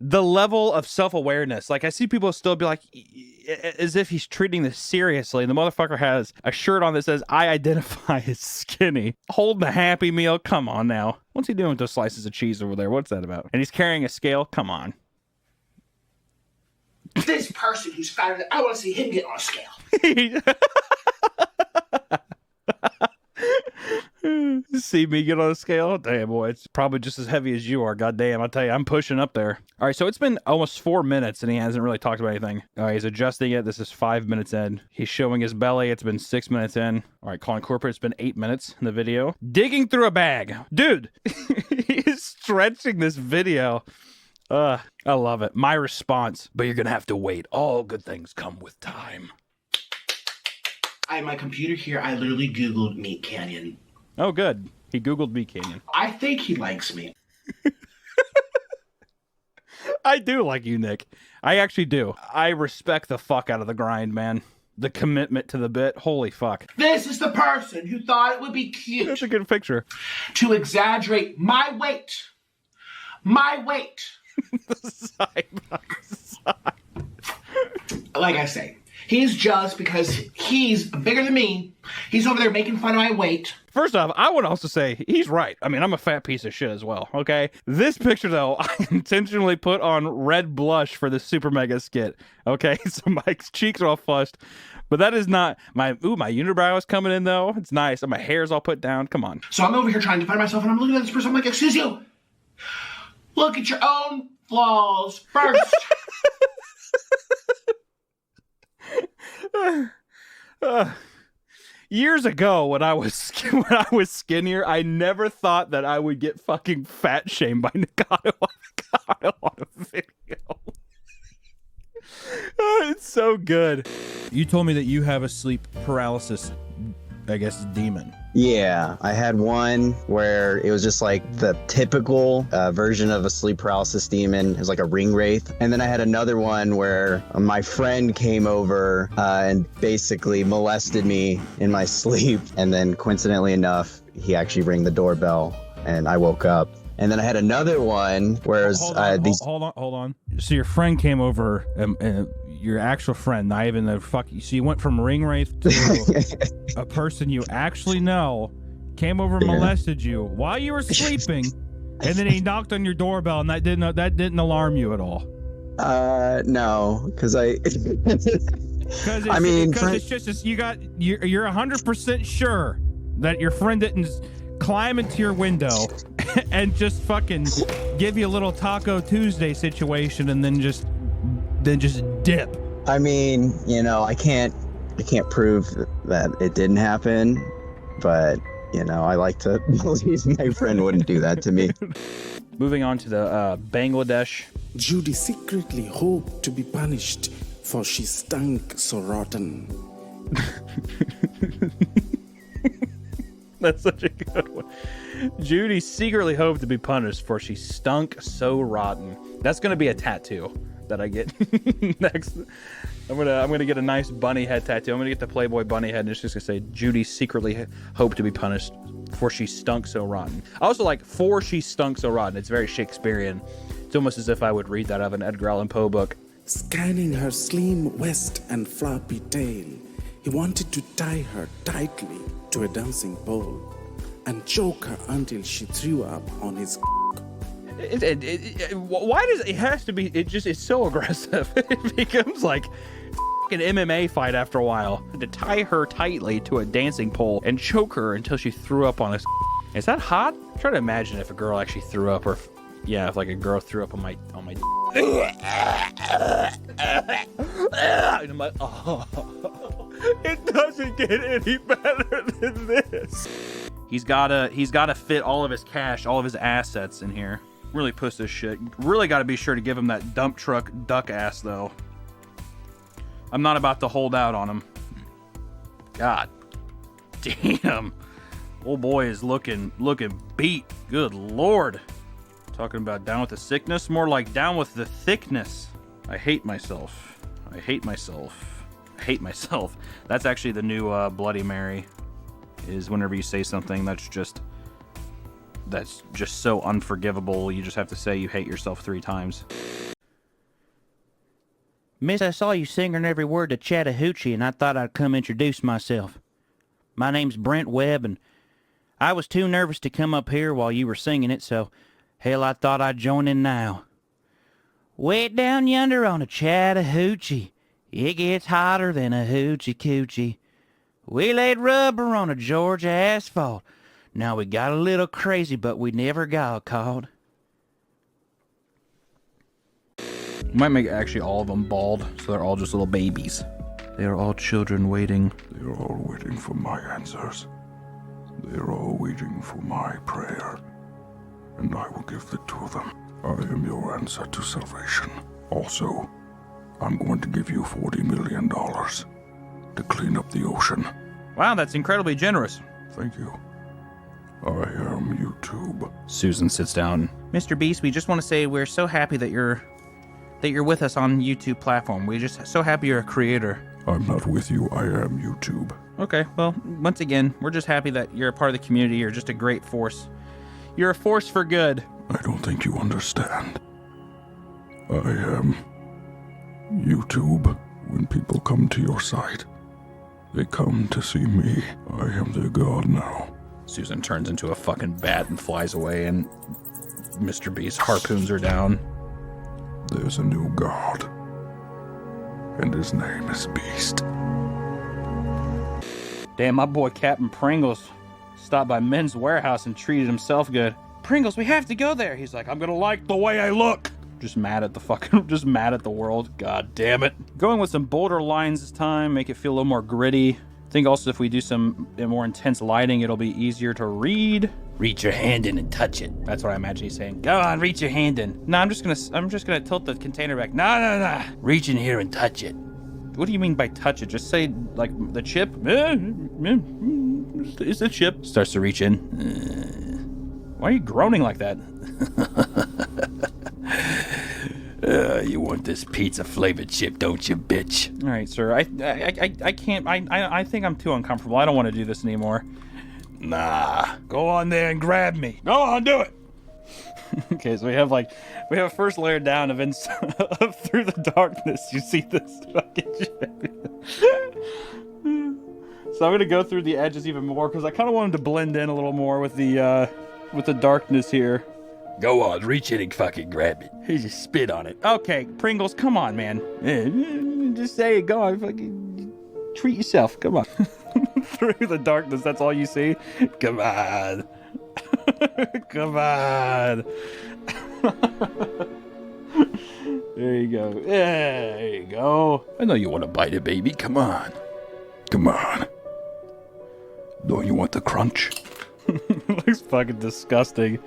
the level of self-awareness. Like, I see people still be like, as if he's treating this seriously. And the motherfucker has a shirt on that says, I identify as skinny. Holding a Happy Meal. Come on now. What's he doing with those slices of cheese over there? What's that about? And he's carrying a scale. Come on. This person who's fatter, I want to see him get on a scale. See me get on a scale? Damn, boy, it's probably just as heavy as you are. God damn, I tell you, I'm pushing up there. All right, so it's been almost 4 minutes, and he hasn't really talked about anything. He's adjusting it. This is 5 minutes in. He's showing his belly. It's been 6 minutes in. All right, calling corporate. It's been 8 minutes in the video. Digging through a bag. Dude, he is stretching this video. I love it. My response, but you're going to have to wait. All good things come with time. I have my computer here. I literally Googled Meat Canyon. Oh, good. He Googled Meat Canyon. I think he likes me. I do like you, Nick. I actually do. I respect the fuck out of the grind, man. The commitment to the bit. Holy fuck. This is the person who thought it would be cute. That's a good picture. To exaggerate my weight. My weight. Side by side. Like I say, he's just because he's bigger than me. He's over there making fun of my weight. First off, I would also say he's right. I mean, I'm a fat piece of shit as well, okay? This picture, though, I intentionally put on red blush for the Super Mega skit, okay? So my cheeks are all flushed. But that is not my unibrow is coming in, though. It's nice. And my hair's all put down. Come on. So I'm over here trying to find myself, and I'm looking at this person. I'm like, excuse you. Look at your own flaws first. Years ago, when I was skinnier, I never thought that I would get fucking fat shamed by Nagato on a video. It's so good. You told me that you have a sleep paralysis, I guess, demon. Yeah, I had one where it was just like the typical version of a sleep paralysis demon. It was like a ring wraith. And then I had another one where my friend came over and basically molested me in my sleep. And then coincidentally enough, he actually rang the doorbell and I woke up. And then I had another one where hold on. So your friend came over, your actual friend, not even the fuck. So you went from ring wraith to a person you actually know, came over and molested you while you were sleeping, and then he knocked on your doorbell, and that didn't alarm you at all. No, because because it's just you're 100% sure that your friend didn't climb into your window and just fucking give you a little Taco Tuesday situation and then just dip. I mean, you know, I can't prove that it didn't happen, but you know, I like to believe my friend wouldn't do that to me. Moving on to the Bangladesh. Judy secretly hoped to be punished for she stunk so rotten. That's such a good one. Judy secretly hoped to be punished for she stunk so rotten. That's gonna be a tattoo that I get next. I'm gonna get a nice bunny head tattoo. I'm gonna get the Playboy bunny head, and it's just gonna say Judy secretly hoped to be punished for she stunk so rotten. I also like for she stunk so rotten. It's very Shakespearean. It's almost as if I would read that out of an Edgar Allan Poe book. Scanning her slim waist and floppy tail, he wanted to tie her tightly to a dancing pole and choke her until she threw up on his why does it has to be? It's so aggressive. It becomes like an MMA fight after a while. To tie her tightly to a dancing pole and choke her until she threw up on his. Is that hot? I'm trying to imagine if a girl actually threw up, or if like a girl threw up on my. And I'm like, oh, it doesn't get any better than this. He's gotta fit all of his cash, all of his assets in here. Really push this shit. Really got to be sure to give him that dump truck duck ass, though. I'm not about to hold out on him. God damn. Old boy is looking beat. Good Lord. Talking about down with the sickness? More like down with the thickness. I hate myself. I hate myself. I hate myself. That's actually the new Bloody Mary. Is whenever you say something that's just so unforgivable, you just have to say you hate yourself 3 times. Miss, I saw you singing every word to Chattahoochee, and I thought I'd come introduce myself. My name's Brent Webb, and I was too nervous to come up here while you were singing it, so hell, I thought I'd join in now. Way down yonder on a Chattahoochee, it gets hotter than a hoochie coochie. We laid rubber on a Georgia asphalt. Now we got a little crazy, but we never got caught. Might make actually all of them bald, so they're all just little babies. They are all children waiting. They are all waiting for my answers. They are all waiting for my prayer. And I will give it to them. I am your answer to salvation. Also, I'm going to give you $40 million to clean up the ocean. Wow, that's incredibly generous. Thank you. I am YouTube. Susan sits down. Mr. Beast, we just want to say we're so happy that you're with us on YouTube platform. We're just so happy you're a creator. I'm not with you, I am YouTube. Okay, well, once again, we're just happy that you're a part of the community. You're just a great force. You're a force for good. I don't think you understand. I am YouTube. When people come to your site, they come to see me. I am their god now. Susan turns into a fucking bat and flies away, and Mr. Beast harpoons her down. There's a new god, and his name is Beast. Damn, my boy Captain Pringles stopped by Men's Warehouse and treated himself good. Pringles, we have to go there. He's like, I'm gonna like the way I look. Just mad at the world. God damn it. Going with some bolder lines this time, make it feel a little more gritty. I think also if we do some more intense lighting, it'll be easier to read. Reach your hand in and touch it. That's what I imagine he's saying. Go on, reach your hand in. No, I'm just gonna tilt the container back. No. Reach in here and touch it. What do you mean by touch it? Just say, like, the chip? It's the chip. Starts to reach in. Why are you groaning like that? You want this pizza flavored chip, don't you, bitch? All right, sir. I can't. I think I'm too uncomfortable. I don't want to do this anymore. Nah. Go on there and grab me. Go on, do it. Okay, so we have a first layer down of Through the Darkness. You see this fucking shit. So I'm gonna go through the edges even more because I kind of want them to blend in a little more with the darkness here. Go on, reach in and fucking grab it. He just spit on it. Okay, Pringles, come on, man. Just say it. Go on, fucking treat yourself. Come on. Through the darkness, that's all you see. Come on. Come on. There you go. Yeah, there you go. I know you want to bite it, baby. Come on. Come on. Don't you want the crunch? Looks fucking disgusting.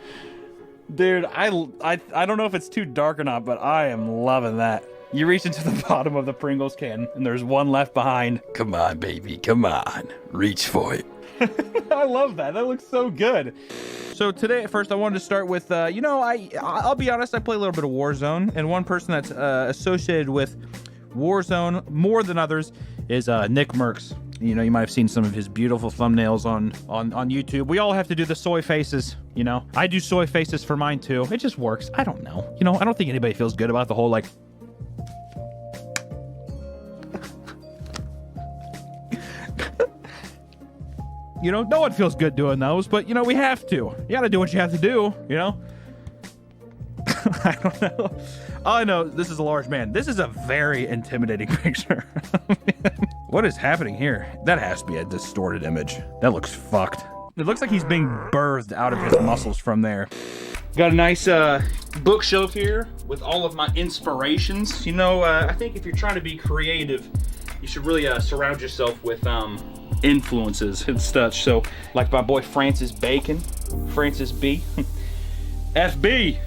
Dude, I don't know if it's too dark or not, but I am loving that. You reach into the bottom of the Pringles can, and there's one left behind. Come on, baby. Come on. Reach for it. I love that. That looks so good. So today, at first, I wanted to start with, I'll be honest, I play a little bit of Warzone, and one person that's associated with Warzone more than others is Nick Merckx. You know, you might have seen some of his beautiful thumbnails on YouTube. We all have to do the soy faces, you know. I do soy faces for mine, too. It just works. I don't know. You know, I don't think anybody feels good about the whole, like... You know, no one feels good doing those, but, you know, we have to. You gotta do what you have to do, you know? I don't know. All I know, this is a large man. This is a very intimidating picture. What is happening here? That has to be a distorted image. That looks fucked. It looks like he's being birthed out of his muscles from there. Got a nice bookshelf here with all of my inspirations. You know, I think if you're trying to be creative, you should really surround yourself with influences and such. So, like my boy Francis Bacon, Francis B. FB.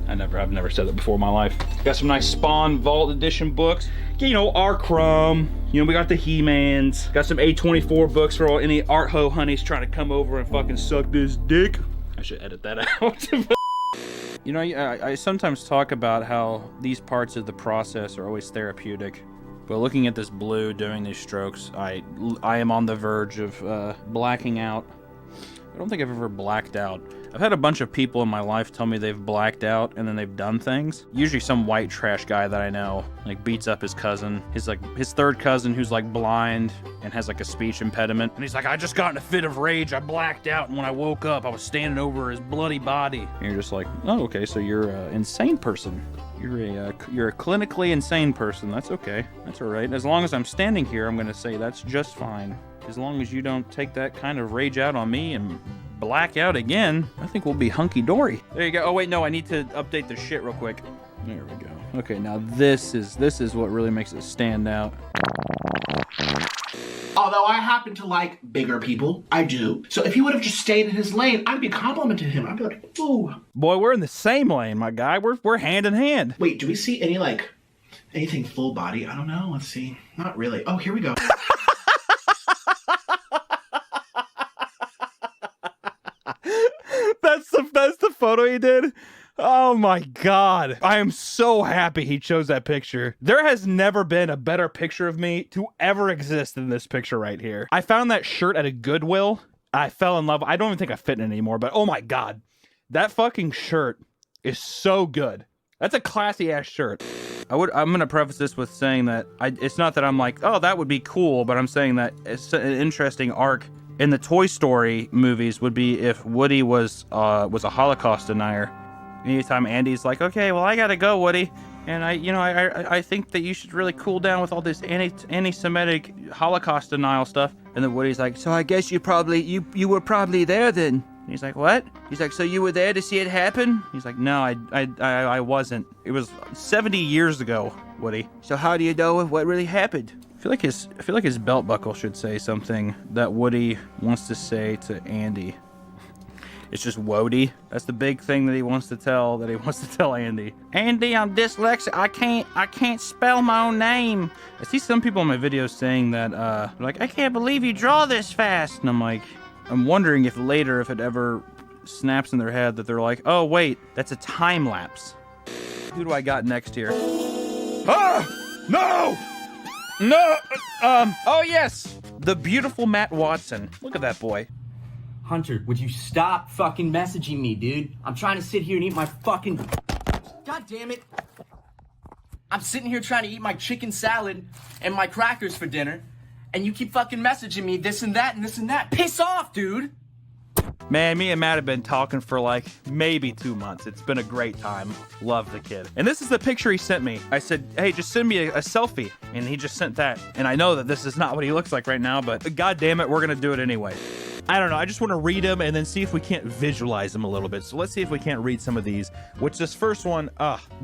I've never said that before in my life. Got some nice Spawn Vault Edition books. You know, our Crumb. You know, we got the He-Mans. Got some A24 books for all any art ho honeys trying to come over and fucking suck this dick. I should edit that out. You know, I sometimes talk about how these parts of the process are always therapeutic. But looking at this blue doing these strokes, I am on the verge of blacking out. I don't think I've ever blacked out. I've had a bunch of people in my life tell me they've blacked out and then they've done things. Usually some white trash guy that I know, like, beats up his cousin. His third cousin who's like blind and has like a speech impediment. And he's like, I just got in a fit of rage. I blacked out, and when I woke up, I was standing over his bloody body. And you're just like, oh, okay, so you're an insane person. You're a clinically insane person. That's okay. That's all right. As long as I'm standing here, I'm gonna say that's just fine. As long as you don't take that kind of rage out on me and black out again, I think we'll be hunky-dory. There you go. Oh, wait, no, I need to update the shit real quick. There we go. Okay, now this is what really makes it stand out. Although I happen to like bigger people, I do. So if he would have just stayed in his lane, I'd be complimenting him. I'd be like, ooh. Boy, we're in the same lane, my guy. We're hand in hand. Wait, do we see any, like, anything full body? I don't know. Let's see. Not really. Oh, here we go. That's the photo he did. Oh my God. I am so happy he chose that picture. There has never been a better picture of me to ever exist than this picture right here. I found that shirt at a Goodwill. I fell in love. I don't even think I fit in it anymore, but oh my God. That fucking shirt is so good. That's a classy ass shirt. I'm gonna preface this with saying that it's not that I'm like, oh, that would be cool, but I'm saying that it's an interesting arc in the Toy Story movies would be if Woody was a Holocaust denier. Anytime Andy's like, okay, well, I gotta go, Woody, and I think that you should really cool down with all this anti-Semitic Holocaust denial stuff. And then Woody's like, so I guess you were probably there then. And he's like, what? He's like, so you were there to see it happen? He's like, no, I wasn't. It was 70 years ago, Woody. So how do you know what really happened? I feel like his belt buckle should say something that Woody wants to say to Andy. It's just Wody. That's the big thing that he wants to tell Andy. Andy, I'm dyslexic. I can't spell my own name. I see some people in my videos saying that like, I can't believe you draw this fast. And I'm wondering if later, if it ever snaps in their head that they're like, oh wait, that's a time lapse. Who do I got next here? Ah! No! No! Oh yes! The beautiful Matt Watson. Look at that boy. Hunter, would you stop fucking messaging me, dude? I'm trying to sit here and eat my fucking... God damn it. I'm sitting here trying to eat my chicken salad and my crackers for dinner, and you keep fucking messaging me this and that and this and that. Piss off, dude! Man, me and Matt have been talking for like maybe 2 months. It's been a great time. Love the kid. And this is the picture he sent me. I said, hey, just send me a selfie. And he just sent that. And I know that this is not what he looks like right now, but god damn it, we're gonna do it anyway. I don't know, I just want to read them and then see if we can't visualize them a little bit. So let's see if we can't read some of these. Which this first one,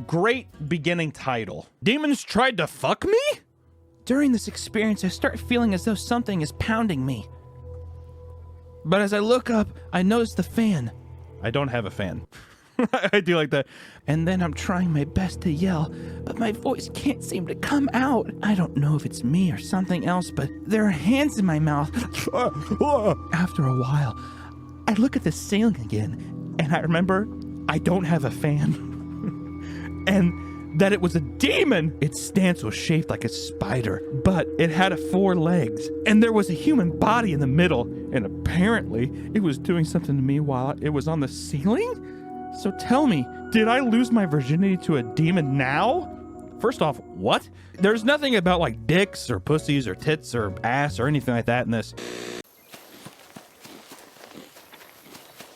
great beginning title. Demons tried to fuck me? During this experience, I start feeling as though something is pounding me. But as I look up, I notice the fan. I don't have a fan. I do like that. And then I'm trying my best to yell, but my voice can't seem to come out. I don't know if it's me or something else, but there are hands in my mouth. After a while, I look at the ceiling again, and I remember I don't have a fan. And that it was a demon. Its stance was shaped like a spider, but it had 4 legs, and there was a human body in the middle, and apparently it was doing something to me while it was on the ceiling? So tell me, did I lose my virginity to a demon now? First off, what? There's nothing about like dicks or pussies or tits or ass or anything like that in this.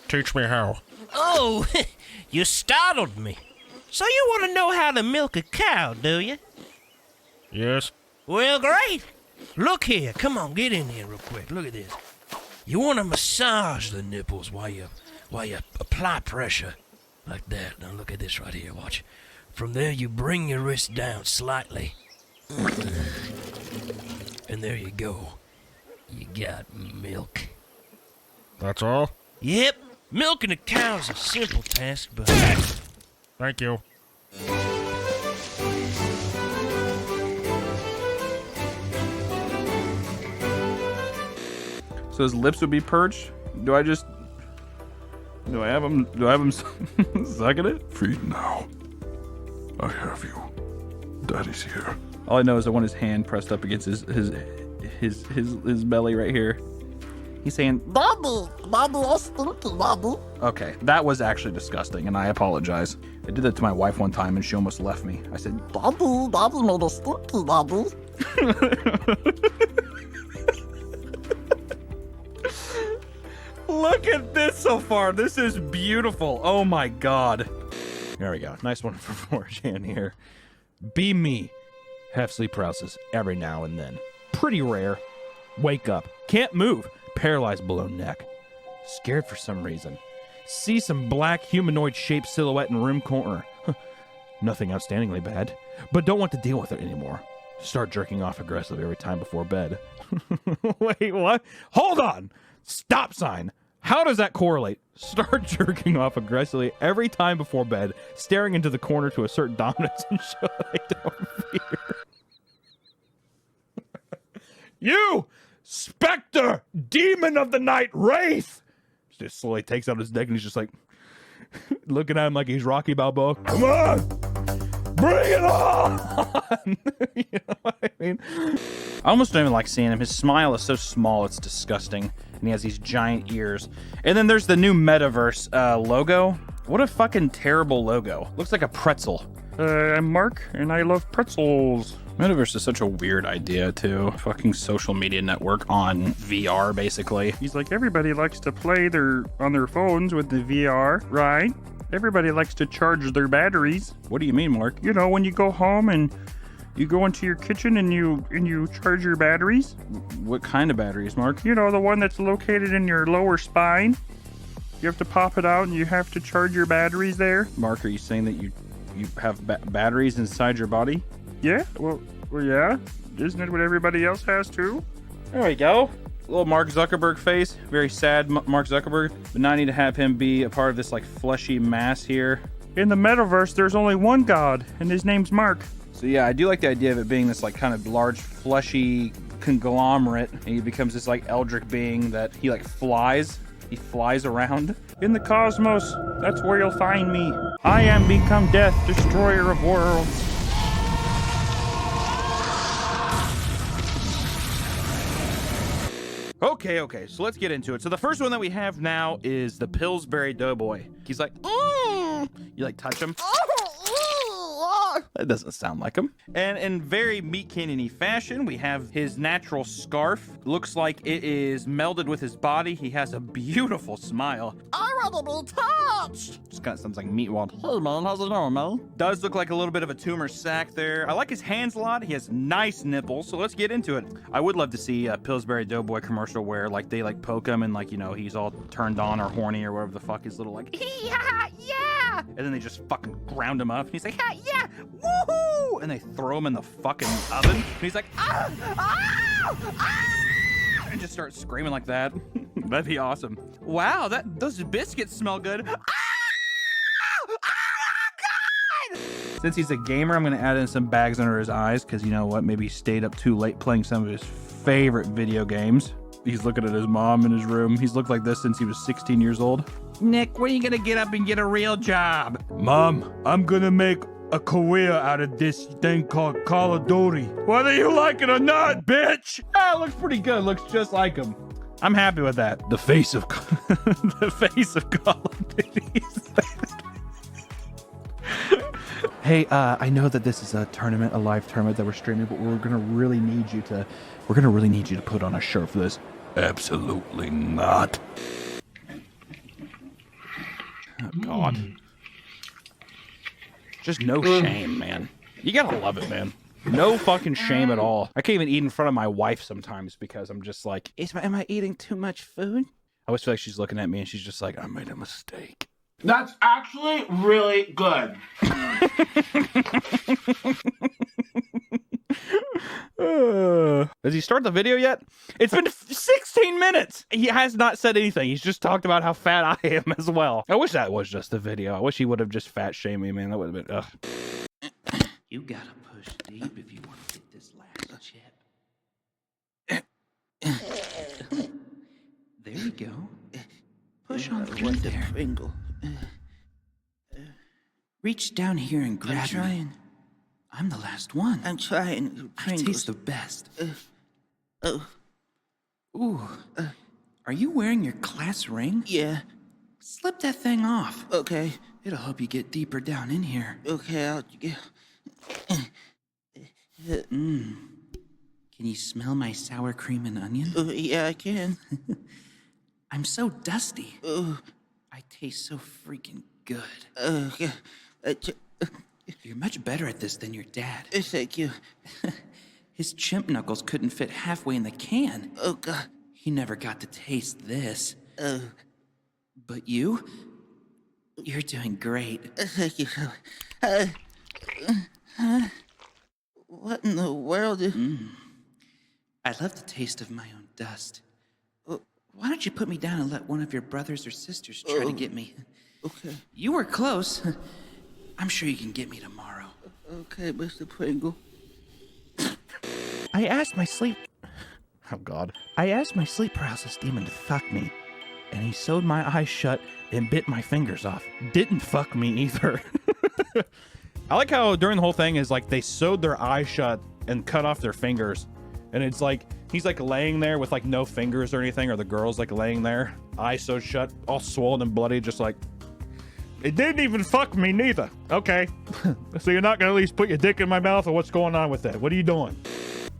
Teach me how. Oh, you startled me. So you want to know how to milk a cow, do you? Yes. Well, great. Look here. Come on, get in here real quick. Look at this. You want to massage the nipples while you apply pressure. Like that. Now look at this right here. Watch. From there, you bring your wrist down slightly. And there you go. You got milk. That's all? Yep. Milking a cow's a simple task, but... Thank you. So his lips would be purged? Do I have him sucking it? Feed now. I have you. Daddy's here. All I know is I want his hand pressed up against his belly right here. He's saying, Darbo, I stinky, Darbo. Okay, that was actually disgusting, and I apologize. I did that to my wife one time, and she almost left me. I said, Darbo made a stinky, Darbo. Look at this so far. This is beautiful. Oh my God. There we go. Nice one for 4chan here. Be me. Have sleep paralysis every now and then. Pretty rare. Wake up. Can't move. Paralyzed below neck. Scared for some reason. See some black humanoid-shaped silhouette in room corner. Nothing outstandingly bad, but don't want to deal with it anymore. Start jerking off aggressively every time before bed. Wait, what? Hold on! Stop sign! How does that correlate? Start jerking off aggressively every time before bed, staring into the corner to assert dominance and show I don't fear. You! Spectre! Demon of the night! Wraith! Just slowly takes out his neck and he's just like looking at him like he's Rocky Balboa. Come on! Bring it on! You know what I mean? I almost don't even like seeing him. His smile is so small, it's disgusting. And he has these giant ears. And then there's the new Metaverse logo. What a fucking terrible logo. Looks like a pretzel. I'm Mark, and I love pretzels. Metaverse is such a weird idea, too. Fucking social media network on VR, basically. He's like, everybody likes to play on their phones with the VR, right? Everybody likes to charge their batteries. What do you mean, Mark? You know, when you go home and you go into your kitchen and you charge your batteries. What kind of batteries, Mark? You know, the one that's located in your lower spine. You have to pop it out and you have to charge your batteries there. Mark, are you saying that you have batteries inside your body? Yeah, well, yeah. Isn't it what everybody else has too? There we go. Little Mark Zuckerberg face. Very sad Mark Zuckerberg. But now I need to have him be a part of this like fleshy mass here. In the metaverse, there's only one god, and his name's Mark. So yeah, I do like the idea of it being this like kind of large, fleshy conglomerate, and he becomes this like eldritch being that he like flies. He flies around. In the cosmos, that's where you'll find me. I am become death, destroyer of worlds. Okay, so let's get into it. So the first one that we have now is the Pillsbury Doughboy. He's like, you like touch him? That doesn't sound like him. And in very Meat Canyon-y fashion, we have his natural scarf. Looks like it is melded with his body. He has a beautiful smile. I want to be touched. Just kind of sounds like Meatwad. Hey man, how's it going, man? Does look like a little bit of a tumor sack there. I like his hands a lot. He has nice nipples, so let's get into it. I would love to see a Pillsbury Doughboy commercial where like they like poke him and like, you know, he's all turned on or horny or whatever the fuck his little like, yeah. And then they just fucking ground him up. And he's like, yeah, woohoo! And they throw him in the fucking oven. And he's like, and just starts screaming like that. That'd be awesome. Wow, those biscuits smell good. Since he's a gamer, I'm gonna add in some bags under his eyes, because you know what? Maybe he stayed up too late playing some of his favorite video games. He's looking at his mom in his room. He's looked like this since he was 16 years old. Nick, when are you gonna get up and get a real job? Mom, I'm gonna make a career out of this thing called Call of Duty. Whether you like it or not, bitch! Ah, it looks pretty good. Looks just like him. I'm happy with that. The face of the face of Call of Duty. Hey, I know that this is a tournament, a live tournament that we're streaming, but we're gonna really need you to put on a shirt for this. Absolutely not. Oh God. Just no shame, man. You gotta love it, man. No fucking shame at all. I can't even eat in front of my wife sometimes because I'm just like, am I eating too much food? I always feel like she's looking at me and she's just like, I made a mistake. That's actually really good. Does he start the video yet? It's been 16 minutes. He has not said anything. He's just talked about how fat I am as well. I wish that was just the video. I wish he would have just fat shamed me, man. That would have been, ugh. You gotta push deep if you want to get this last chip. There you go. Push on through there. Pringle. Reach down here and grab me. I'm the last one. I'm trying. I taste the best. Ooh. Are you wearing your class ring? Yeah. Slip that thing off. Okay. It'll help you get deeper down in here. Okay, I'll get... Can you smell my sour cream and onion? Yeah, I can. I'm so dusty. I taste so freaking good. You're much better at this than your dad. Thank you. His chimp knuckles couldn't fit halfway in the can. Oh, God. He never got to taste this. Oh. But you're doing great. Thank you. What in the world? I love the taste of my own dust. Why don't you put me down and let one of your brothers or sisters try to get me? Okay. You were close. I'm sure you can get me tomorrow. Okay, Mr. Pringle. I asked my sleep... Oh, God. I asked my sleep paralysis demon to fuck me, and he sewed my eyes shut and bit my fingers off. Didn't fuck me either. I like how during the whole thing is like they sewed their eyes shut and cut off their fingers. And it's like, he's like laying there with like no fingers or anything, or the girl's like laying there, eyes sewed shut, all swollen and bloody, just like, it didn't even fuck me neither. Okay. So you're not gonna at least put your dick in my mouth, or what's going on with that? What are you doing?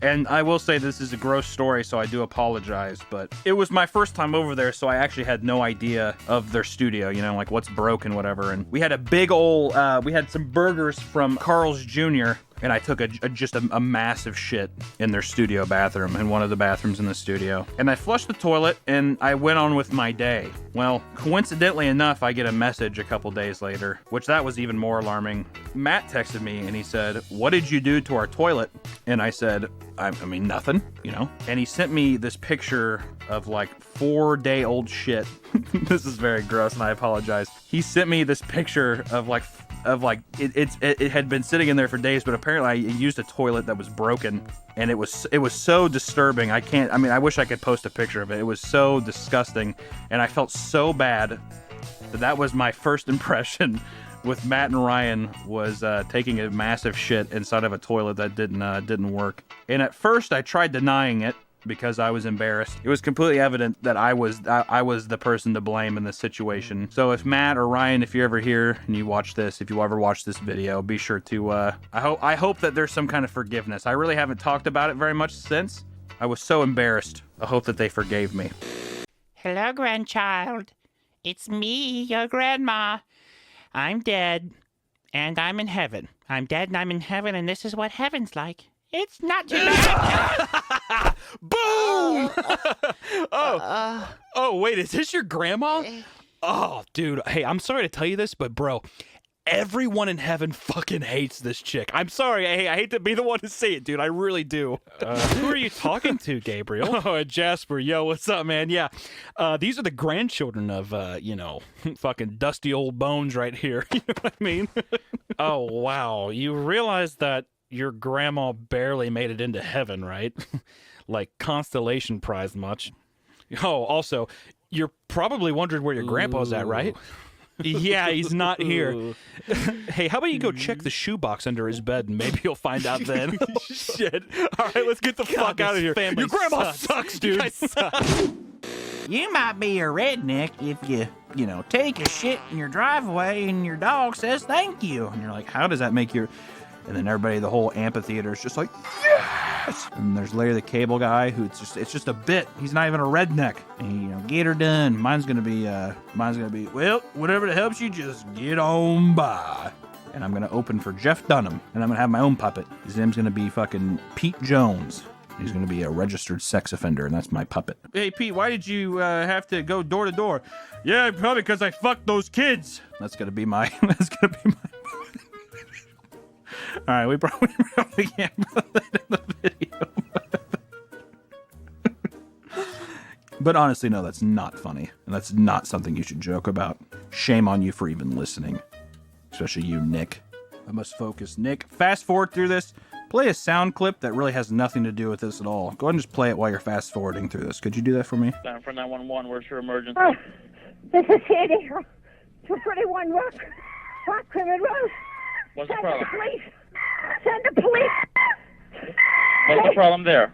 And I will say this is a gross story, so I do apologize, but it was my first time over there, so I actually had no idea of their studio, you know, like what's broken, whatever. And we had a big old, we had some burgers from Carl's Jr., and I took just a massive shit in their studio bathroom, in one of the bathrooms in the studio. And I flushed the toilet, and I went on with my day. Well, coincidentally enough, I get a message a couple days later, which that was even more alarming. Matt texted me, and he said, "What did you do to our toilet?" And I said, I mean, nothing, you know? And he sent me this picture of like 4-day-old shit. This is very gross, and I apologize. He sent me this picture of like it had been sitting in there for days, but apparently I used a toilet that was broken, and it was so disturbing. I wish I could post a picture of it. It was so disgusting, and I felt so bad that was my first impression with Matt and Ryan, was taking a massive shit inside of a toilet that didn't work. And at first I tried denying it because I was embarrassed. It was completely evident that I was the person to blame in this situation. So if Matt or Ryan, if you're ever here and you watch this, if you ever watch this video, be sure to I hope that there's some kind of forgiveness. I really haven't talked about it very much since. I was so embarrassed. I hope that they forgave me. Hello, grandchild. It's me, your grandma. I'm dead, and I'm in heaven. I'm dead and I'm in heaven, and this is what heaven's like. It's not too bad. Boom! Oh, wait, is this your grandma? Oh, dude, hey, I'm sorry to tell you this, but bro, everyone in heaven fucking hates this chick. I'm sorry, I hate to be the one to say it, dude, I really do. Who are you talking to, Gabriel? Oh, Jasper, yo, what's up, man? Yeah, these are the grandchildren of, fucking dusty old bones right here. You know what I mean? Oh, wow, you realize that your grandma barely made it into heaven, right? Like constellation prize much. Oh, also, you're probably wondering where your grandpa's at, right? Yeah, he's not here. Hey, how about you go check the shoebox under his bed and maybe you'll find out then. Oh, shit. All right, let's get the fuck out of here. Your grandma sucks, dude. You might be a redneck if you take a shit in your driveway and your dog says thank you. And you're like, how does that make your... And then everybody, the whole amphitheater is just like, yes! And there's Larry the Cable Guy, who it's just a bit. He's not even a redneck. And get her done. Mine's gonna be, well, whatever that helps you, just get on by. And I'm gonna open for Jeff Dunham, and I'm gonna have my own puppet. His name's gonna be fucking Pete Jones. He's gonna be a registered sex offender, and that's my puppet. Hey, Pete, why did you have to go door to door? Yeah, probably because I fucked those kids. That's gonna be my, All right, we probably can't put that in the video. But honestly, no, that's not funny. And that's not something you should joke about. Shame on you for even listening. Especially you, Nick. I must focus. Nick, fast forward through this. Play a sound clip that really has nothing to do with this at all. Go ahead and just play it while you're fast forwarding through this. Could you do that for me? Down for 911, where's your emergency? This is Sandy. 241 Rock Rimmon Road. What's the problem? Send the police. Send the police. What's the problem there?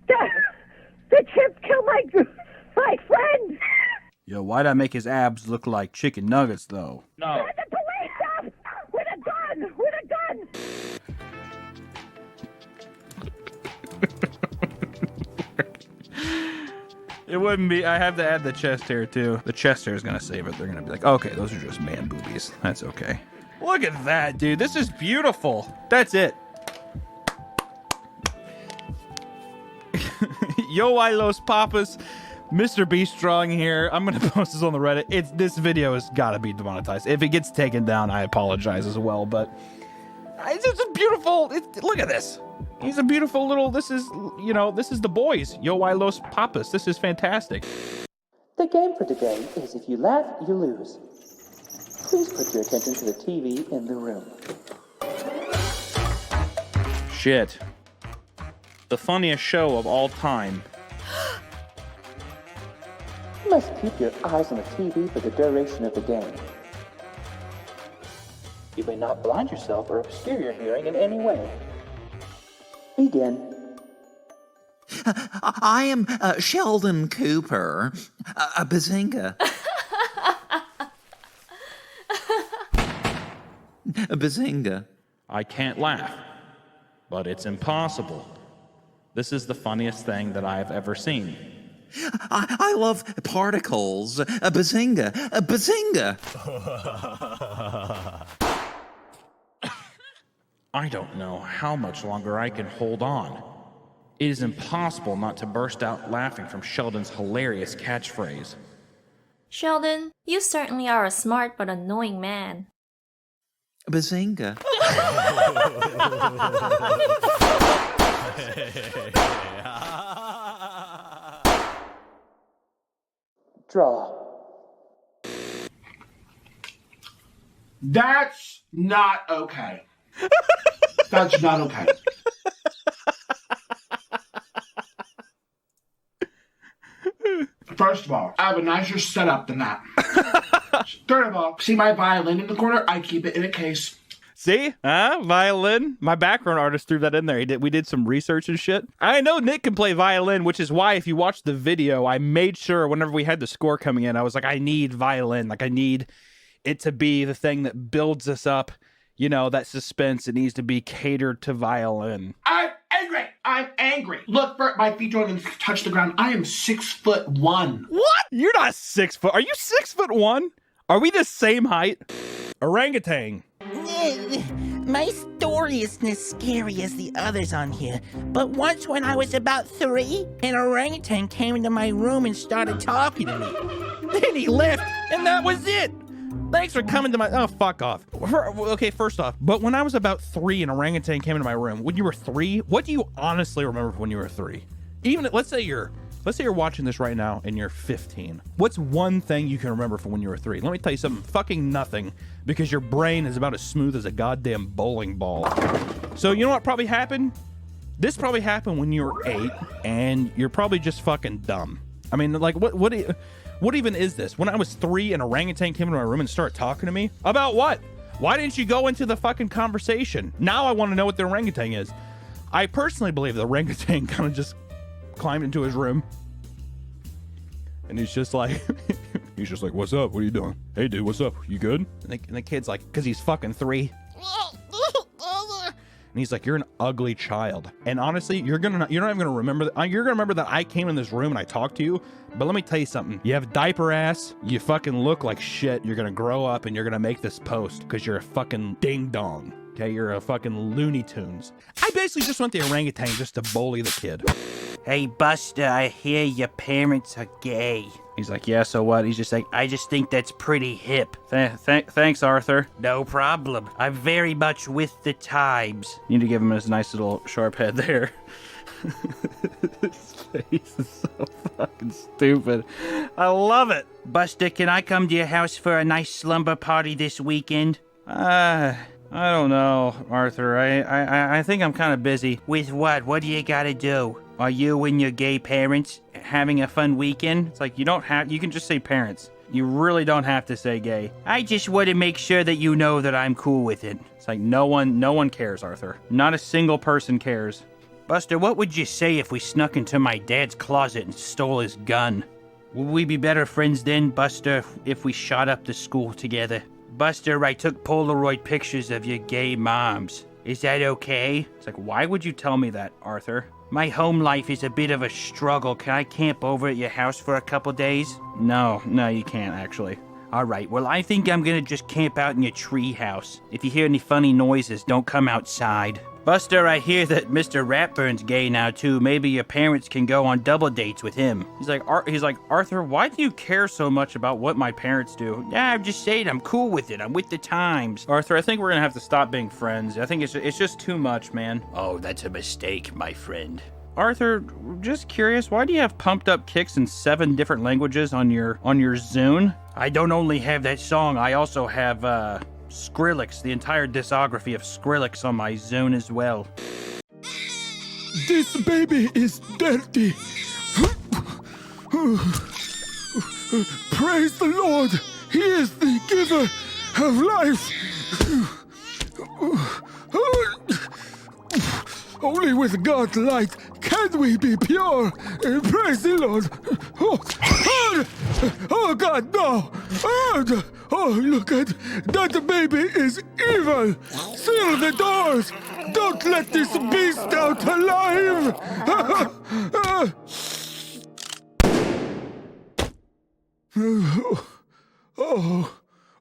The chip killed Like friends. Yo, why'd I make his abs look like chicken nuggets, though? No. Send the police up with a gun. With a gun. It wouldn't be. I have to add the chest hair, too. The chest hair is going to save it. They're going to be like, okay, those are just man boobies. That's okay. Look at that, dude. This is beautiful. That's it. Yo, I los papas. Mr. Beast drawing here. I'm going to post this on the Reddit. This video has got to be demonetized. If it gets taken down, I apologize as well, but it's just a beautiful. Look at this. He's a beautiful little. This is the boys. Yo, I los papas. This is fantastic. The game for today is if you laugh, you lose. Please put your attention to the TV in the room. Shit. The funniest show of all time. You must keep your eyes on the TV for the duration of the game. You may not blind yourself or obscure your hearing in any way. Begin. I am Sheldon Cooper, a bazinga. A bazinga. I can't laugh, but it's impossible. This is the funniest thing that I have ever seen. I love particles. A bazinga. A bazinga. I don't know how much longer I can hold on. It is impossible not to burst out laughing from Sheldon's hilarious catchphrase. Sheldon, you certainly are a smart but annoying man. Bazinga. Draw. That's not okay. That's not okay. First of all, I have a nicer setup than that. Third of all, see my violin in the corner? I keep it in a case. See? Violin. My background artist threw that in there. We did some research and shit. I know Nick can play violin, which is why if you watch the video, I made sure whenever we had the score coming in, I was like, I need violin. Like, I need it to be the thing that builds us up. You know, that suspense. It needs to be catered to violin. I'm angry. I'm angry. Look, my feet don't even touch the ground. I am 6'1". What? You're not 6 foot. Are you 6'1"? Are we the same height? Orangutan. My story isn't as scary as the others on here, but once when I was about 3, an orangutan came into my room and started talking to me. Then he left, and that was it. Thanks for coming to my... Oh, fuck off. Okay, first off, but when I was about 3, an orangutan came into my room. When you were 3, what do you honestly remember when you were 3? Even, let's say you're watching this right now and you're 15. What's one thing you can remember from when you were 3? Let me tell you something. Fucking nothing, because your brain is about as smooth as a goddamn bowling ball. So you know what probably happened? This probably happened when you were 8, and you're probably just fucking dumb. I mean, like, what even is this? When I was 3, an orangutan came into my room and started talking to me? About what? Why didn't you go into the fucking conversation? Now I want to know what the orangutan is. I personally believe the orangutan kind of just climbed into his room. And he's just like, what's up? What are you doing? Hey, dude, what's up? You good? And the kid's like, because he's fucking 3. And he's like, you're an ugly child. And honestly, you're not even gonna remember that. You're gonna remember that I came in this room and I talked to you. But let me tell you something. You have diaper ass. You fucking look like shit. You're gonna grow up and you're gonna make this post because you're a fucking ding dong. Okay, you're a fucking Looney Tunes. I basically just want the orangutan just to bully the kid. Hey, Buster, I hear your parents are gay. He's like, yeah, so what? He's just like, I just think that's pretty hip. Thanks, Arthur. No problem. I'm very much with the times. You need to give him his nice little sharp head there. His face is so fucking stupid. I love it. Buster, can I come to your house for a nice slumber party this weekend? I don't know, Arthur. I think I'm kind of busy. With what? What do you gotta do? Are you and your gay parents having a fun weekend? It's like, you can just say parents. You really don't have to say gay. I just want to make sure that you know that I'm cool with it. It's like, no one cares, Arthur. Not a single person cares. Buster, what would you say if we snuck into my dad's closet and stole his gun? Would we be better friends then, Buster, if we shot up the school together? Buster, I took Polaroid pictures of your gay moms. Is that okay? It's like, why would you tell me that, Arthur? My home life is a bit of a struggle. Can I camp over at your house for a couple days? No, you can't, actually. All right, well, I think I'm gonna just camp out in your tree house. If you hear any funny noises, don't come outside. Buster, I hear that Mr. Ratburn's gay now, too. Maybe your parents can go on double dates with him. He's like, Arthur, why do you care so much about what my parents do? Yeah, I'm just saying, I'm cool with it. I'm with the times. Arthur, I think we're gonna have to stop being friends. I think it's just too much, man. Oh, that's a mistake, my friend. Arthur, just curious, why do you have pumped up kicks in 7 different languages on your Zune? I don't only have that song, I also have, Skrillex, the entire discography of Skrillex on my Zune as well. This baby is dirty. Praise the Lord. He is the giver of life. Only with God's light can we be pure. Praise the Lord. Oh God, no. Oh, look at that baby is evil. Seal the doors. Don't let this beast out alive.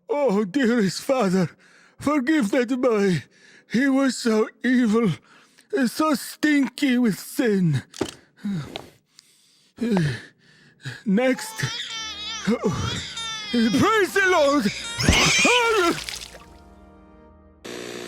Oh, dearest Father, forgive that boy. He was so evil, so stinky with sin. Next. Praise the Lord!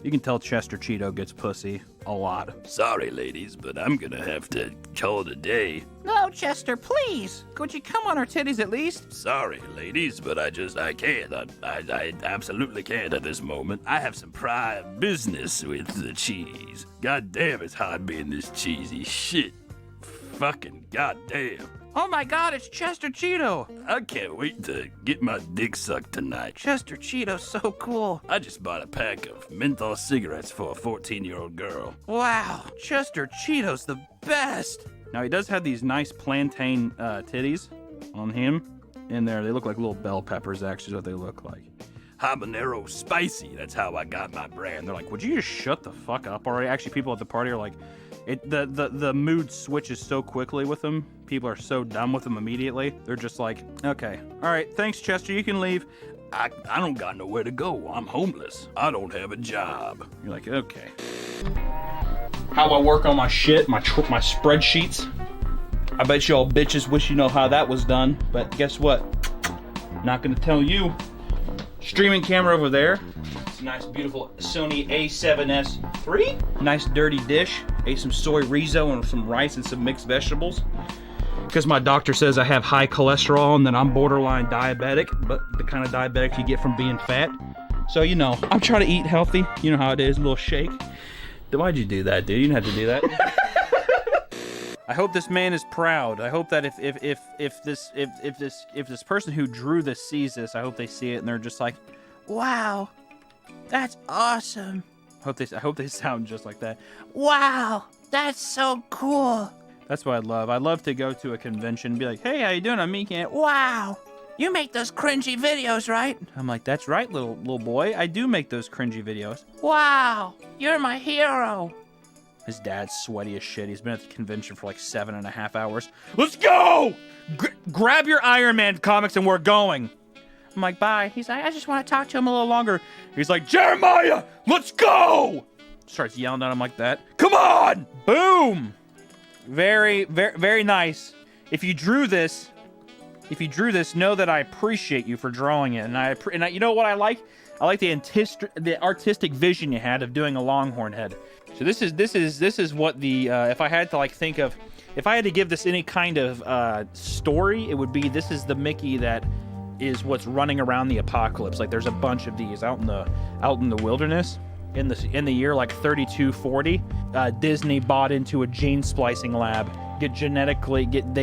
You can tell Chester Cheeto gets pussy a lot. Sorry, ladies, but I'm gonna have to call it a day. No, Chester, please. Could you come on our titties at least? Sorry, ladies, but I can't. I absolutely can't at this moment. I have some prior business with the cheese. God damn, it's hard being this cheesy shit. Fucking goddamn. Oh my God, it's Chester Cheeto. I can't wait to get my dick sucked tonight. Chester Cheeto's so cool. I just bought a pack of menthol cigarettes for a 14-year-old girl. Wow, Chester Cheeto's the best. Now, he does have these nice plantain titties on him in there. They look like little bell peppers, actually, is what they look like. Habanero spicy, that's how I got my brand. They're like, would you just shut the fuck up already? Actually, people at the party are like, the mood switches so quickly with them. People are so done with them immediately. They're just like, okay, all right, thanks, Chester, you can leave. I don't got nowhere to go. I'm homeless. I don't have a job. You're like, okay. How I work on my shit, my spreadsheets. I bet y'all bitches wish you know how that was done, but guess what? Not gonna tell you. Streaming camera over there. It's a nice, beautiful Sony A7S III. Nice dirty dish. Ate some soy rizo and some rice and some mixed vegetables. Because my doctor says I have high cholesterol and that I'm borderline diabetic, but the kind of diabetic you get from being fat. So, you know, I'm trying to eat healthy. You know how it is, a little shake. Why'd you do that, dude? You didn't have to do that. I hope this man is proud. I hope that if this person who drew this sees this, I hope they see it and they're just like, Wow, that's awesome. I hope they sound just like that. Wow, that's so cool. That's what I'd love. I'd love to go to a convention and be like, hey, how you doing? I'm Meekan. Wow, you make those cringy videos, right? I'm like, that's right, little boy. I do make those cringy videos. Wow, you're my hero. His dad's sweaty as shit. He's been at the convention for like 7.5 hours. Let's go! Grab your Iron Man comics and we're going. I'm like, bye. He's like, I just want to talk to him a little longer. He's like, Jeremiah, let's go! Starts yelling at him like that. Come on! Boom! Very, very, very nice. If you drew this, know that I appreciate you for drawing it. And you know what I like? I like the artistic vision you had of doing a Longhorn head. So this is what the if I had to like think of, if I had to give this any kind of story, it would be this is the Mickey that is what's running around the apocalypse. Like there's a bunch of these out in the wilderness in the year like 3240. Disney bought into a gene splicing lab. They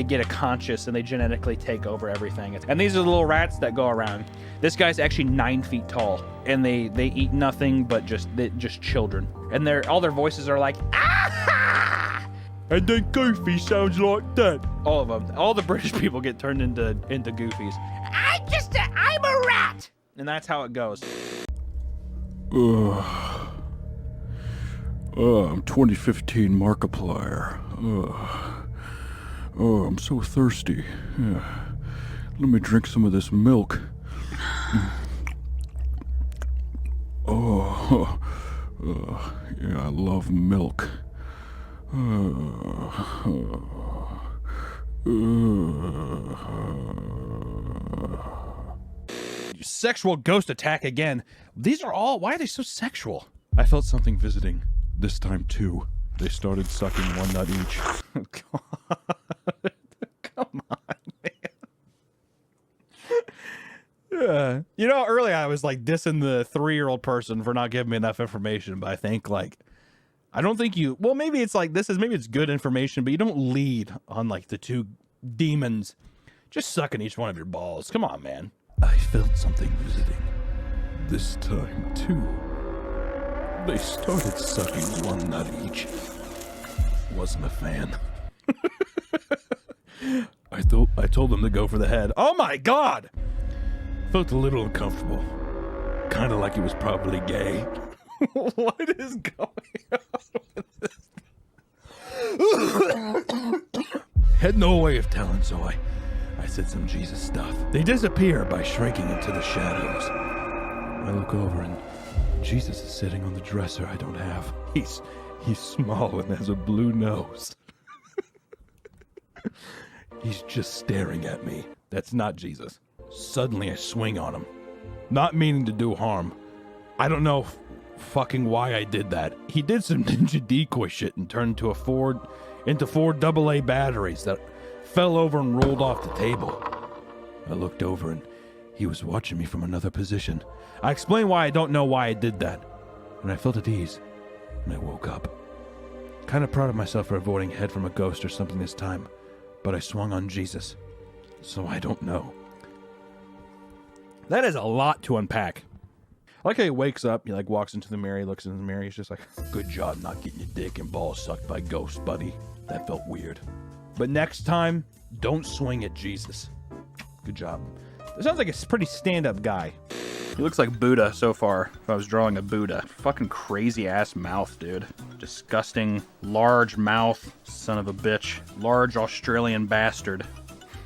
get a conscious and they genetically take over everything. And these are the little rats that go around. This guy's actually 9 feet tall, and they eat nothing but just children. And all their voices are like, ah! And then Goofy sounds like that. All of them. All the British people get turned into Goofies. I'm a rat. And that's how it goes. I'm 2015 Markiplier. I'm so thirsty. Let me drink some of this milk. Yeah, I love milk. Sexual ghost attack again. These are all, why are they so sexual? I felt something visiting. This time too. They started sucking one nut each. Oh, God. Come on, man. Yeah. You know, earlier I was like dissing the 3-year-old person for not giving me enough information, but I think like, I don't think you, well, maybe it's like, maybe it's good information, but you don't lead on like the 2 demons just sucking each one of your balls. Come on, man. I felt something visiting. This time too. They started sucking one nut each. Wasn't a fan. I told them to go for the head. Oh my God! Felt a little uncomfortable. Kind of like it was probably gay. What is going on with this? Had no way of telling, so I said some Jesus stuff. They disappear by shrinking into the shadows. I look over and Jesus is sitting on the dresser I don't have. He's small and has a blue nose. He's just staring at me. That's not Jesus. Suddenly I swing on him, not meaning to do harm. I don't know fucking why I did that. He did some ninja decoy shit and turned into 4 AA batteries that fell over and rolled off the table. I looked over and he was watching me from another position. I explained why I don't know why I did that, and I felt at ease, and I woke up. Kind of proud of myself for avoiding head from a ghost or something this time, but I swung on Jesus, so I don't know. That is a lot to unpack. I like how he wakes up, he like walks into the mirror, he looks in the mirror, he's just like, good job not getting your dick and balls sucked by ghosts, buddy. That felt weird. But next time, don't swing at Jesus. Good job. It sounds like a pretty stand-up guy. He looks like Buddha so far, if I was drawing a Buddha. Fucking crazy-ass mouth, dude. Disgusting, large mouth, son of a bitch. Large Australian bastard.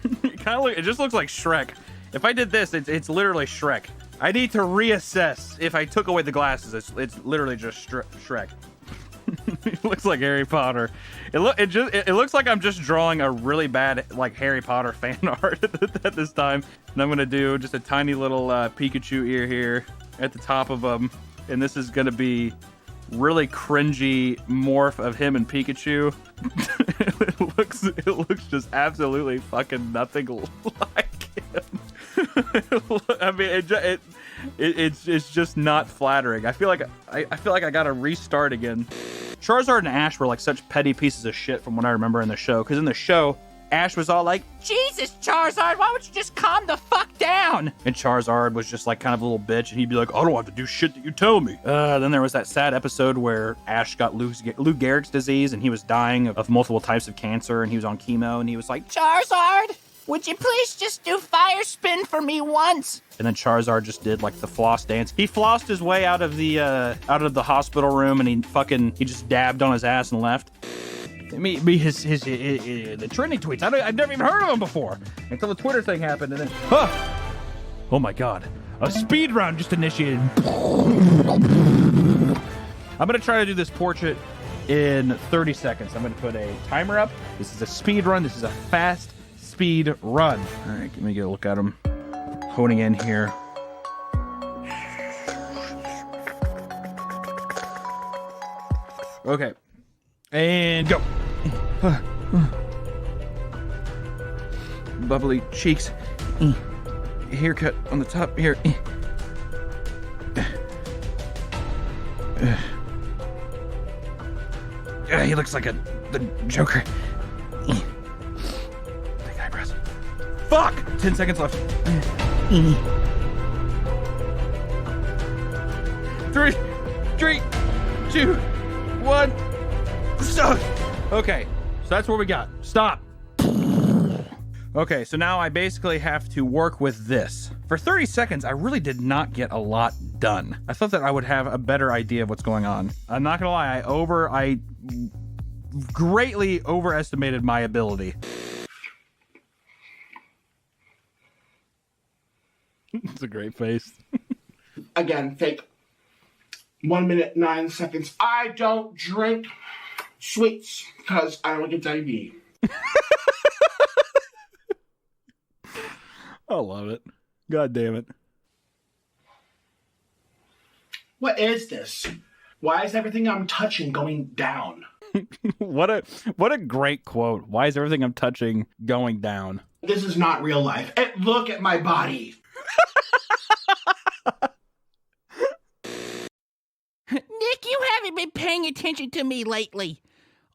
It just looks like Shrek. If I did this, it's literally Shrek. I need to reassess. If I took away the glasses, it's literally just Shrek. It looks like Harry Potter. It looks like I'm just drawing a really bad like Harry Potter fan art at this time. And I'm gonna do just a tiny little Pikachu ear here at the top of him, and this is gonna be really cringy morph of him and Pikachu. It looks just absolutely fucking nothing like him. I mean, it's just not flattering. I feel like I gotta restart again. Charizard and Ash were like such petty pieces of shit from what I remember in the show. Because in the show, Ash was all like, Jesus, Charizard, why would you just calm the fuck down? And Charizard was just like kind of a little bitch, and he'd be like, I don't have to do shit that you tell me. Then there was that sad episode where Ash got Lou Gehrig's disease, and he was dying of multiple types of cancer, and he was on chemo, and he was like, Charizard, would you please just do fire spin for me once? And then Charizard just did like the floss dance. He flossed his way out of the hospital room, and he just dabbed on his ass and left. The trending tweets. I've never even heard of him before until the Twitter thing happened, and then oh my God, a speed run just initiated. I'm gonna try to do this portrait in 30 seconds. I'm gonna put a timer up. This is a speed run. This is a fast speed run. All right, let me get a look at him. Honing in here. Okay. And go. Bubbly cheeks. Haircut on the top here. He looks like the Joker. Big eyebrows. Fuck! 10 seconds left. 3, 2, 1. Stop. Okay, So that's what we got. Stop. Okay, so now I basically have to work with this. For 30 seconds, I really did not get a lot done. I thought that I would have a better idea of what's going on. I'm not gonna lie, I greatly overestimated my ability. It's a great face. Again, fake. 1 minute, 9 seconds. I don't drink sweets because I don't get diabetes. I love it. God damn it. What is this? Why is everything I'm touching going down? What a great quote. Why is everything I'm touching going down? This is not real life. And look at my body. Nick, you haven't been paying attention to me lately.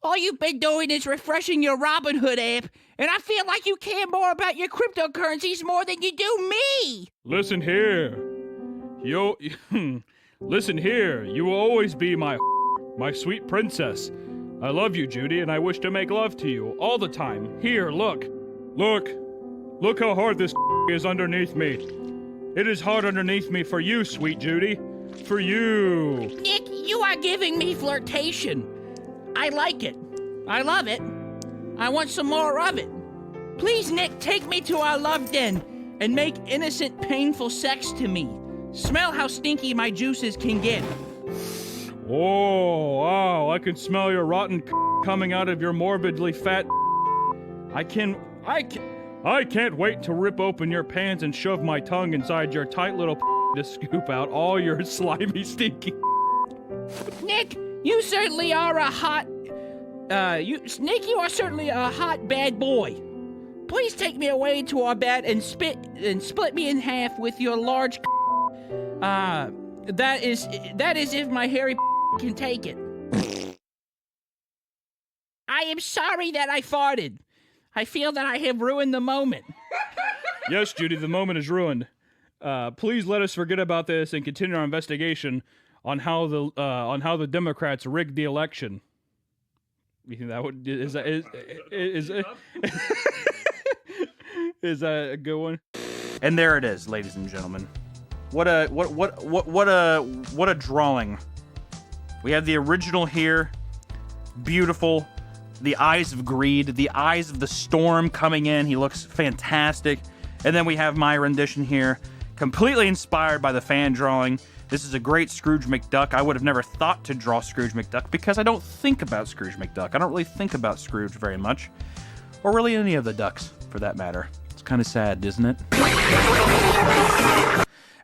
All you've been doing is refreshing your Robinhood app, and I feel like you care more about your cryptocurrencies more than you do me. Listen here. Listen here. You will always be my sweet princess. I love you, Judy, and I wish to make love to you all the time. Here, look. Look how hard this is underneath me. It is hard underneath me for you, sweet Judy. For you. Nick, you are giving me flirtation. I like it. I love it. I want some more of it. Please, Nick, take me to our love den and make innocent, painful sex to me. Smell how stinky my juices can get. Oh, wow, I can smell your rotten coming out of your morbidly fat. I can't wait to rip open your pants and shove my tongue inside your tight little to scoop out all your slimy, stinky. Nick, you certainly are a hot. Nick, you are certainly a hot bad boy. Please take me away to our bed and split me in half with your large. That is if my hairy can take it. I am sorry that I farted. I feel that I have ruined the moment. Yes, Judy, the moment is ruined. Please let us forget about this and continue our investigation on how the Democrats rigged the election. You think that would is that a good one? And there it is, ladies and gentlemen. What a drawing. We have the original here. Beautiful. The eyes of greed, the eyes of the storm coming in. He looks fantastic. And then we have my rendition here, completely inspired by the fan drawing. This is a great Scrooge McDuck. I would have never thought to draw Scrooge McDuck because I don't think about Scrooge McDuck. I don't really think about Scrooge very much. Or really any of the ducks, for that matter. It's kind of sad, isn't it?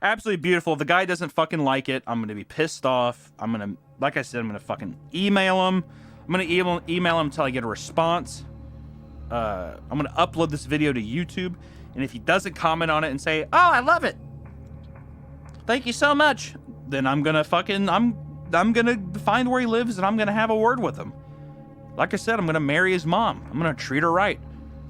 Absolutely beautiful. If the guy doesn't fucking like it, I'm going to be pissed off. Like I said, I'm going to fucking email him. I'm going to email him until I get a response. I'm going to upload this video to YouTube. And if he doesn't comment on it and say, "Oh, I love it. Thank you so much," then I'm going to find where he lives and I'm going to have a word with him. Like I said, I'm going to marry his mom. I'm going to treat her right.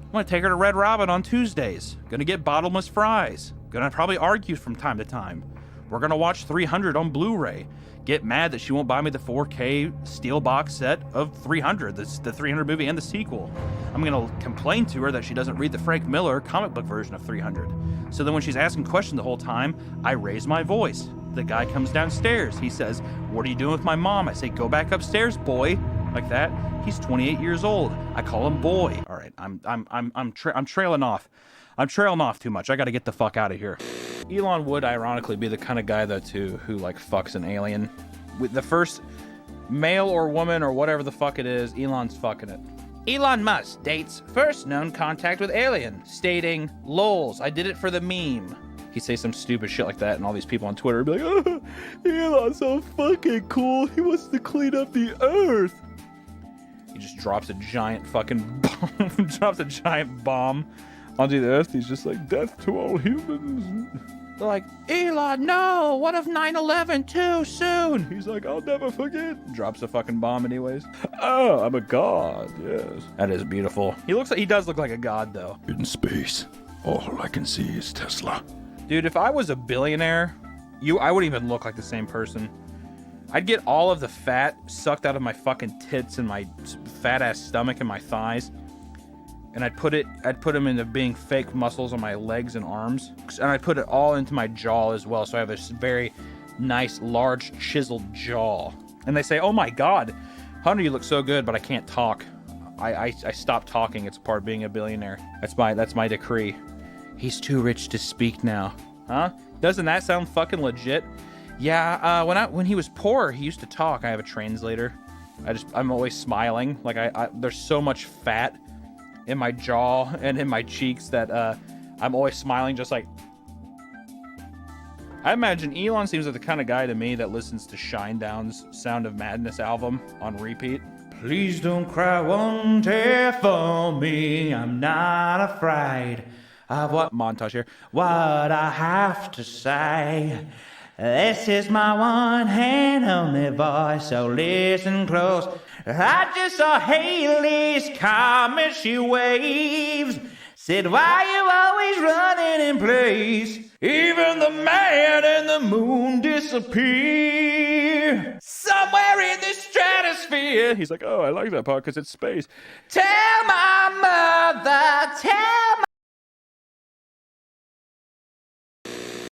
I'm going to take her to Red Robin on Tuesdays. Going to get bottomless fries. Going to probably argue from time to time. We're going to watch 300 on Blu-ray. Get mad that she won't buy me the 4K steel box set of 300, the 300 movie and the sequel. I'm going to complain to her that she doesn't read the Frank Miller comic book version of 300. So then when she's asking questions the whole time, I raise my voice. The guy comes downstairs. He says, "What are you doing with my mom?" I say, "Go back upstairs, boy." Like that. He's 28 years old. I call him boy. All right, I'm trailing off. I'm trailing off too much. I got to get the fuck out of here. Elon would ironically be the kind of guy though too who like fucks an alien. With the first male or woman or whatever the fuck it is, Elon's fucking it. Elon Musk dates first known contact with alien, stating, "Lols, I did it for the meme." He'd say some stupid shit like that, and all these people on Twitter would be like, "Oh, Elon's so fucking cool. He wants to clean up the earth." He just drops a giant fucking bomb, drops a giant bomb onto the earth. He's just like, "Death to all humans." They're like, "Elon, no, what if 9/11 too soon?" He's like, "I'll never forget." Drops a fucking bomb anyways. "Oh, I'm a god, yes." That is beautiful. He does look like a god though. In space, all I can see is Tesla. Dude, if I was a billionaire, I wouldn't even look like the same person. I'd get all of the fat sucked out of my fucking tits and my fat ass stomach and my thighs, and I'd put them into being fake muscles on my legs and arms, and I'd put it all into my jaw as well. So I have this very nice, large, chiseled jaw. And they say, "Oh my God, Hunter, you look so good," but I can't talk. I stopped talking. It's a part of being a billionaire. That's my decree. He's too rich to speak now, huh? Doesn't that sound fucking legit? Yeah. When he was poor, he used to talk. I have a translator. I'm always smiling. Like there's so much fat in my jaw and in my cheeks that I'm always smiling, just like. I imagine Elon seems like the kind of guy to me that listens to Shinedown's Sound of Madness album on repeat. Please don't cry one tear for me. I'm not afraid of what montage here. What I have to say. This is my one and only voice, so listen close. I just saw Haley's comment, she waves. Said, why you always running in place? Even the man and the moon disappear. Somewhere in the stratosphere. He's like, oh, I like that part because it's space. Tell my mother, tell